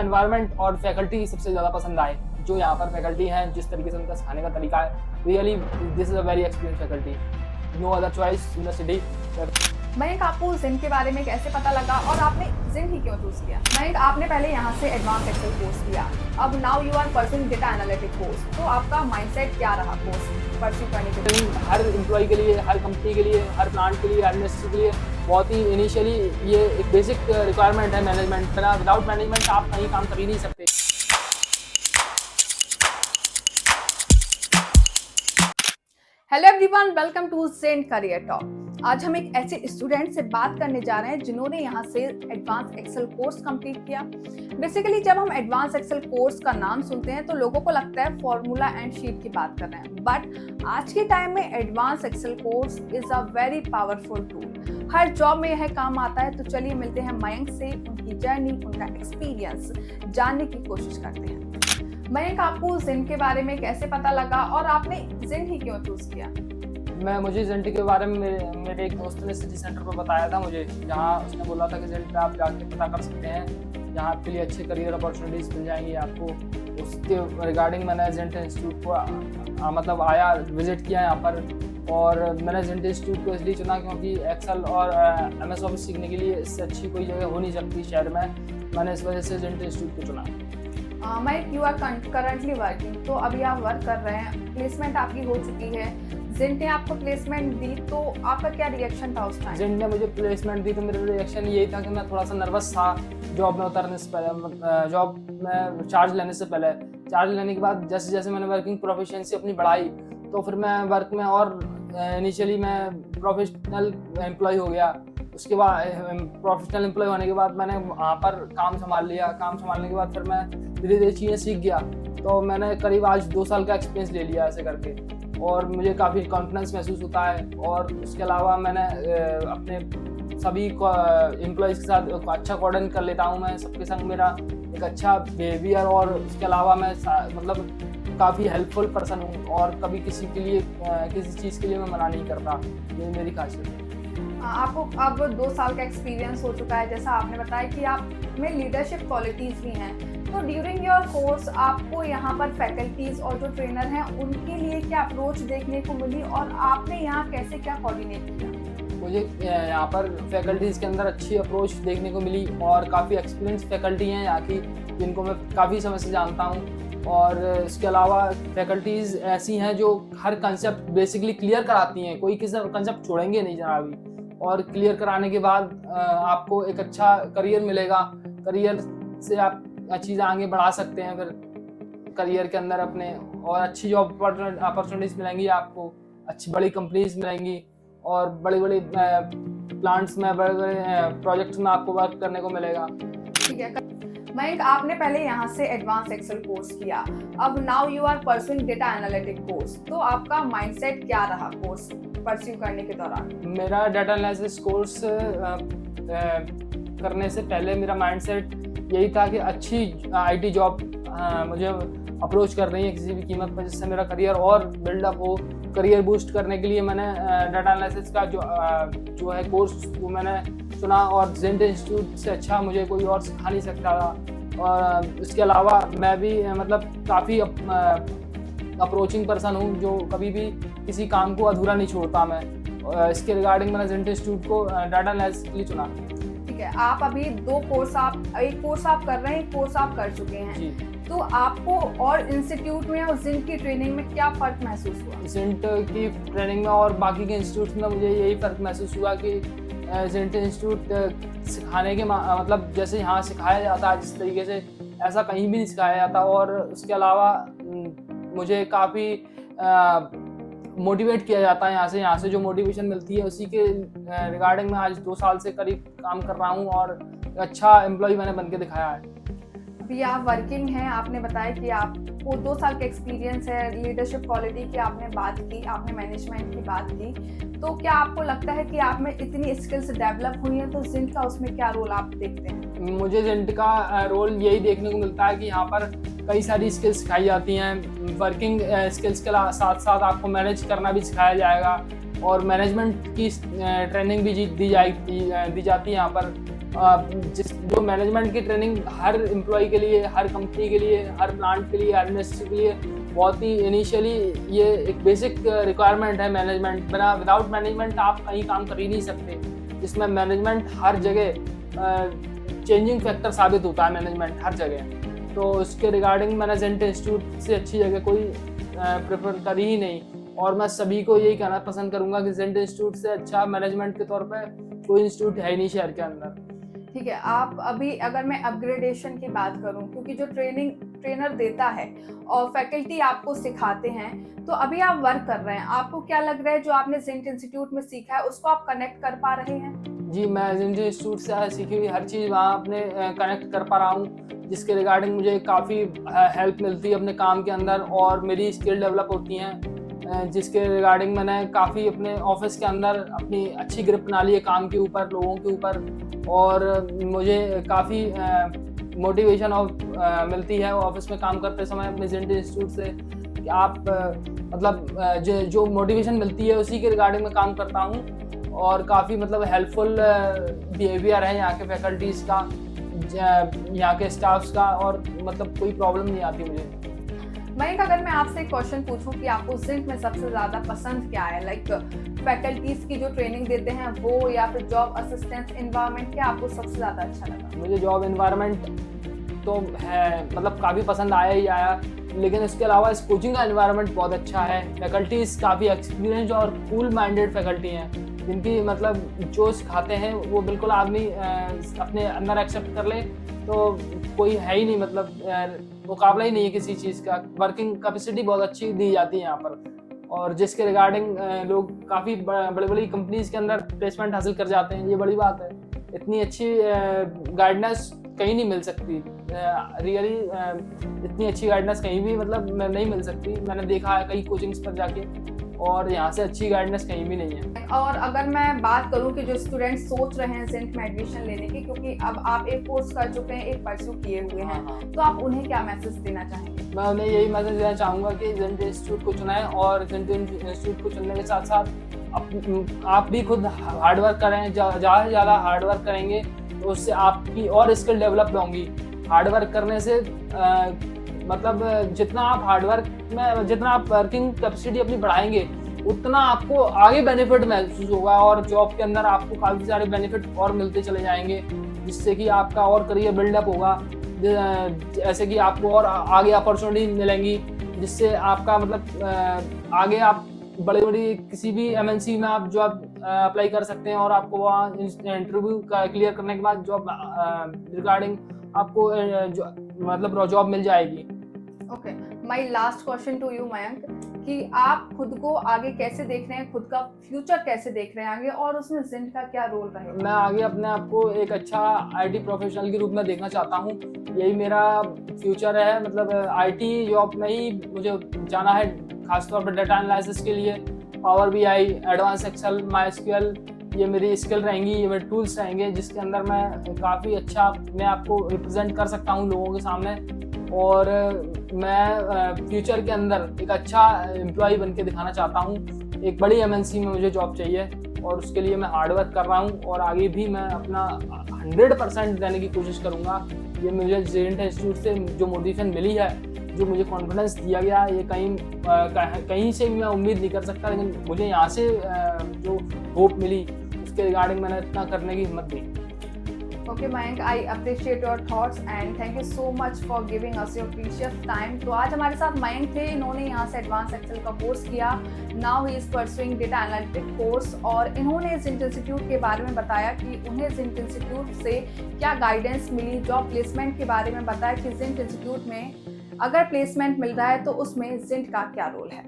Environment और faculty सबसे ज़्यादा पसंद आए। जो यहाँ पर फैकल्टी हैं, जिस तरीके से उनका सिखाने का तरीका है, really this is a very experience faculty, no other choice university. Mayank, आपको जिंक के बारे में कैसे पता लगा और आपने जिंक ही क्यों चूज किया? मयंक, आपने पहले यहाँ से एडवांस एक्सेल कोर्स किया, अब now you are pursuing data analytic course, तो आपका माइंडसेट क्या रहा कोर्स परस्यू करने के लिए? हर एम्प्लॉय के लिए, हर कंपनी के लिए, हर प्लांट के लिए, हर इंडस्ट्री के लिए बहुत ही इनिशियली ये एक बेसिक रिक्वायरमेंट है मैनेजमेंट। विदाउट मैनेजमेंट आप कहीं काम कर ही नहीं सकते। Hello everyone, welcome to Zent career talk. आज हम एक ऐसे स्टूडेंट से बात करने जा रहे हैं जिन्होंने यहाँ से एडवांस एक्सेल कोर्स कंप्लीट किया। बेसिकली जब हम एडवांस एक्सेल कोर्स का नाम सुनते हैं तो लोगों को लगता है फॉर्मूला एंड शीट की बात कर रहे हैं, बट आज के टाइम में advance Excel course is a very powerful tool. हर जॉब में यह काम आता है। तो चलिए मिलते हैं मयंक से, उनकी जर्नी, उनका एक्सपीरियंस जानने की कोशिश करते हैं। मयंक, आपको जिंक के बारे में कैसे पता लगा और आपने जिंक ही क्यों चूज किया? मुझे जेंट के बारे में मेरे एक दोस्त ने सिटी सेंटर पर बताया था मुझे, जहाँ उसने बोला था कि जेंट पे आप जाके पता कर सकते हैं, जहाँ आपके लिए अच्छे करियर अपॉर्चुनिटीज़ मिल जाएंगी आपको। उसके रिगार्डिंग मैंने जेंट इंस्टीट्यूट को मतलब आया, विजिट किया यहाँ पर। और मैंने जेंट इंस्टीट्यूट को इसलिए चुना क्योंकि एक्सेल और MS ऑफिस सीखने के लिए इससे अच्छी कोई जगह हो नहीं सकती शहर में। मैंने इस वजह से जेंट इंस्टीट्यूट को चुना। Mayank, you are currently working, तो अभी आप वर्क कर रहे हैं, प्लेसमेंट आपकी हो चुकी है, जिंट ने आपको प्लेसमेंट दी, तो आपका क्या रिएक्शन था उस टाइम? जिंट ने मुझे प्लेसमेंट दी तो मेरा रिएक्शन यही था कि मैं थोड़ा सा नर्वस था जॉब में उतरने से पहले, जॉब में चार्ज लेने से पहले। चार्ज लेने के बाद जैसे जैसे मैंने वर्किंग प्रोफिशिएंसी अपनी बढ़ाई, तो फिर मैं वर्क में और इनिशियली मैं प्रोफेशनल एम्प्लॉय हो गया। उसके बाद प्रोफेशनल एम्प्लॉय होने के बाद मैंने वहाँ पर काम संभाल लिया। काम संभालने के बाद फिर मैं धीरे धीरे चीज़ें सीख गया। तो मैंने करीब आज 2 साल का एक्सपीरियंस ले लिया ऐसे करके, और मुझे काफ़ी कॉन्फिडेंस महसूस होता है। और उसके अलावा मैंने अपने सभी एम्प्लॉयज़ के साथ अच्छा कोऑर्डिनेट कर लेता हूँ। मैं सबके संग मेरा एक अच्छा बिहेवियर, और उसके अलावा मैं मतलब काफ़ी हेल्पफुल पर्सन हूँ, और कभी किसी के लिए किसी चीज़ के लिए मैं मना नहीं करता। ये मेरी खासियत है। आपको अब 2 साल का एक्सपीरियंस हो चुका है, जैसा आपने बताया कि आप में लीडरशिप क्वालिटीज़ भी हैं। तो ड्यूरिंग योर कोर्स आपको यहाँ पर फैकल्टीज़ और जो ट्रेनर हैं उनके लिए क्या अप्रोच देखने को मिली और आपने यहाँ कैसे क्या कोऑर्डिनेट किया? मुझे यहाँ पर फैकल्टीज़ के अंदर अच्छी अप्रोच देखने को मिली, और काफ़ी एक्सपीरियंस फैकल्टी हैं यहाँ की, जिनको मैं काफ़ी समय से जानता हूँ। और इसके अलावा फैकल्टीज़ ऐसी हैं जो हर कंसेप्ट बेसिकली क्लियर कराती हैं, कोई किसी कंसेप्ट छोड़ेंगे नहीं जरा भी। और क्लियर कराने के बाद आपको एक अच्छा करियर मिलेगा। करियर से आप चीज़ें आगे बढ़ा सकते हैं फिर करियर के अंदर अपने, और अच्छी जॉब अपॉर्चुनिटीज़ मिलेंगी आपको, अच्छी बड़ी कंपनीज मिलेंगी, और बड़े बड़े प्लांट्स में, बड़े बड़े प्रोजेक्ट्स में आपको वर्क करने को मिलेगा। ठीक है मयंक, आपने पहले यहाँ से एडवांस एक्सेल कोर्स किया, अब now you are pursuing data analytic course, तो आपका माइंडसेट क्या रहा कोर्स परस्यू करने के दौरान? मेरा डेटा एनालिसिस कोर्स करने से पहले मेरा माइंडसेट यही था कि अच्छी IT जॉब मुझे अप्रोच कर रही है किसी भी कीमत पर, जिससे मेरा करियर और बिल्डअप हो। करियर बूस्ट करने के लिए मैंने डेटा एनालिसिस का जो है कोर्स वो मैंने चुना, और जेंट इंस्टीट्यूट से अच्छा मुझे कोई और सिखा नहीं सकता था। और इसके अलावा मैं भी मतलब काफ़ी अप्रोचिंग पर्सन हूँ, जो कभी भी किसी काम को अधूरा नहीं छोड़ता मैं। इसके रिगार्डिंग मैंने जेंट इंस्टीट्यूट को डेटा एनालिसिस के लिए चुना। ठीक है, आप अभी 2 कोर्स एक कोर्स आप कर रहे हैं, एक कोर्स आप कर चुके हैं जी। तो आपको और इंस्टीट्यूट में और जिंक की ट्रेनिंग में क्या फ़र्क महसूस हुआ? जेंट की ट्रेनिंग में और बाकी के इंस्टीट्यूट में मुझे यही फ़र्क महसूस हुआ कि जेंट इंस्टीट्यूट सिखाने के मतलब जैसे यहाँ सिखाया जाता है जिस तरीके से, ऐसा कहीं भी नहीं सिखाया जाता। और उसके अलावा मुझे काफ़ी मोटिवेट किया जाता है यहाँ से जो मोटिवेशन मिलती है उसी के रिगार्डिंग मैं आज 2 साल से करीब काम कर रहा हूँ, और अच्छा एम्प्लॉय मैंने बन के दिखाया है। अभी आप वर्किंग हैं, आपने बताया कि आपको 2 साल का एक्सपीरियंस है, लीडरशिप क्वालिटी की आपने बात की, आपने मैनेजमेंट की बात की, तो क्या आपको लगता है कि आप में इतनी स्किल्स डेवलप हुई हैं, तो जिंक का उसमें क्या रोल आप देखते हैं? मुझे जेंट का रोल यही देखने को मिलता है कि यहाँ पर कई सारी स्किल्स सिखाई जाती हैं। वर्किंग स्किल्स के साथ साथ आपको मैनेज करना भी सिखाया जाएगा, और मैनेजमेंट की ट्रेनिंग भी दी जाती है यहाँ पर। जो मैनेजमेंट की ट्रेनिंग हर एम्प्लॉय के लिए, हर कंपनी के लिए, हर प्लांट के लिए, हर इंडस्ट्री के लिए बहुत ही इनिशियली ये एक बेसिक रिक्वायरमेंट है मैनेजमेंट। विदाउट मैनेजमेंट आप कहीं काम कर ही नहीं सकते। जिसमें मैनेजमेंट हर जगह चेंजिंग फैक्टर साबित होता है, मैनेजमेंट हर जगह। तो उसके रिगार्डिंग मैंने ज़ेंट इंस्टीट्यूट से अच्छी जगह कोई प्रेफर करी ही नहीं। और मैं सभी को यही कहना पसंद करूंगा कि ज़ेंट इंस्टीट्यूट से अच्छा मैनेजमेंट के तौर पे कोई इंस्टीट्यूट है ही नहीं शहर के अंदर। ठीक है, आप अभी अगर मैं अपग्रेडेशन की बात करूं, क्योंकि जो ट्रेनर देता है और फैकल्टी आपको सिखाते हैं, तो अभी आप वर्क कर रहे हैं, आपको क्या लग रहा है जो आपने ज़ेंट इंस्टीट्यूट में सीखा है उसको आप कनेक्ट कर पा रहे हैं? जी, मैं ज़ेंट इंस्टीट्यूट से सीखी हुई हर चीज़ वहाँ अपने कनेक्ट कर पा रहा हूँ, जिसके रिगार्डिंग मुझे काफ़ी हेल्प मिलती है अपने काम के अंदर और मेरी स्किल डेवलप होती हैं, जिसके रिगार्डिंग मैंने काफ़ी अपने ऑफिस के अंदर अपनी अच्छी ग्रिप बना ली है काम के ऊपर, लोगों के ऊपर। और मुझे काफ़ी मोटिवेशन मिलती है ऑफिस में काम करते समय अपने ज़ेंट इंस्टीट्यूट से कि आप मतलब जो मोटिवेशन मिलती है उसी के रिगार्डिंग में काम करता हूँ। और काफ़ी मतलब हेल्पफुल बिहेवियर है यहाँ के फैकल्टीज़ का, यहाँ के स्टाफ्स का, और मतलब कोई प्रॉब्लम नहीं आती मुझे। मयंक, अगर मैं आपसे एक क्वेश्चन पूछूं कि आपको ज़ेंट में सबसे ज़्यादा पसंद क्या है, लाइक फैकल्टीज़ की जो ट्रेनिंग देते हैं वो, या फिर जॉब असिस्टेंस एनवायरनमेंट, क्या आपको सबसे ज़्यादा अच्छा लगा? मुझे जॉब एनवायरनमेंट तो है मतलब काफ़ी पसंद आया ही आया, लेकिन इसके अलावा इस कोचिंग का एनवायरनमेंट बहुत अच्छा है। फैकल्टीज़ काफ़ी एक्सपीरियंस और कूल माइंडेड फैकल्टी हैं, जिनकी मतलब जो सिखाते हैं वो बिल्कुल आदमी अपने अंदर एक्सेप्ट कर ले तो कोई है ही नहीं, मतलब मुकाबला ही नहीं है किसी चीज़ का। वर्किंग कैपेसिटी बहुत अच्छी दी जाती है यहाँ पर, और जिसके रिगार्डिंग लोग काफ़ी बड़ी बड़ी कंपनीज़ के अंदर प्लेसमेंट हासिल कर जाते हैं। ये बड़ी बात है, इतनी अच्छी गाइडेंस कहीं नहीं मिल सकती। रियली इतनी अच्छी गाइडेंस कहीं भी मतलब नहीं मिल सकती। मैंने देखा है कई कोचिंग्स पर जाके, और यहाँ से अच्छी गाइडेंस कहीं भी नहीं है। और अगर मैं बात करूँ कि जो स्टूडेंट्स सोच रहे हैं ज़ेंट में एडमिशन लेने की, क्योंकि अब आप एक कोर्स कर चुके हैं, एक परस्यू किए हुए हैं, तो आप उन्हें क्या मैसेज देना चाहेंगे? मैं उन्हें यही मैसेज देना चाहूँगा कि ज़ेंट इंस्टीट्यूट को चुनाएं, और ज़ेंट इंस्टीट्यूट को चुनने के साथ साथ आप भी खुद हार्डवर्क करें। ज़्यादा से ज़्यादा हार्डवर्क करेंगे तो उससे आपकी और स्किल डेवलप होंगी। हार्डवर्क करने से मतलब जितना आप वर्किंग कैपेसिटी अपनी बढ़ाएंगे उतना आपको आगे बेनिफिट महसूस होगा, और जॉब के अंदर आपको काफ़ी सारे बेनिफिट और मिलते चले जाएंगे, जिससे कि आपका और करियर बिल्डअप होगा। जैसे कि आपको और आगे अपॉर्चुनिटी मिलेंगी, जिससे आपका मतलब आगे आप बड़ी बड़ी किसी भी MNC में आप जॉब अप्लाई कर सकते हैं, और आपको वहाँ इंटरव्यू क्लियर करने के बाद जॉब रिगार्डिंग आपको मतलब जॉब मिल जाएगी। Okay, my last question to you Mayank, कि आप खुद को आगे कैसे देख रहे हैं, खुद का फ्यूचर कैसे देख रहे हैं आगे, और उसमें ज़ेंट का क्या रोल रहेगा? मैं आगे अपने आप को एक अच्छा IT प्रोफेशनल के रूप में देखना चाहता हूँ। यही मेरा फ्यूचर है, मतलब IT जॉब में ही मुझे जाना है, खासतौर पर डेटा एनालिसिस के लिए। Power BI, advance Excel, MySQL, ये मेरी स्किल रहेंगी, ये मेरे टूल्स रहेंगे, जिसके अंदर मैं काफ़ी अच्छा अपने आप को रिप्रेजेंट कर सकता हूँ लोगों के सामने। और मैं फ्यूचर के अंदर एक अच्छा एम्प्लॉय बन के दिखाना चाहता हूँ। एक बड़ी MNC में मुझे जॉब चाहिए, और उसके लिए मैं हार्डवर्क कर रहा हूँ, और आगे भी मैं अपना 100% देने की कोशिश करूँगा। ये मुझे ज़ेंट इंस्टीट्यूट से जो मोटिवेशन मिली है, जो मुझे कॉन्फिडेंस दिया गया, ये कहीं से भी मैं उम्मीद नहीं कर सकता, लेकिन मुझे यहाँ से जो होप मिली उसके रिगार्डिंग मैंने इतना करने की हिम्मत दी। Okay Mayank, I appreciate your thoughts and thank you so much for giving us your precious time. तो आज हमारे साथ मयंक थे, इन्होंने यहाँ से एडवांस एक्सेल का कोर्स किया। Now he is pursuing data analytic course, और इन्होंने ज़ेंट इंस्टीट्यूट के बारे में बताया कि उन्हें ज़ेंट इंस्टीट्यूट से क्या गाइडेंस मिली। जॉब प्लेसमेंट के बारे में बताया कि ज़ेंट इंस्टीट्यूट में अगर प्लेसमेंट मिल रहा है तो उसमें ज़ेंट का क्या रोल है।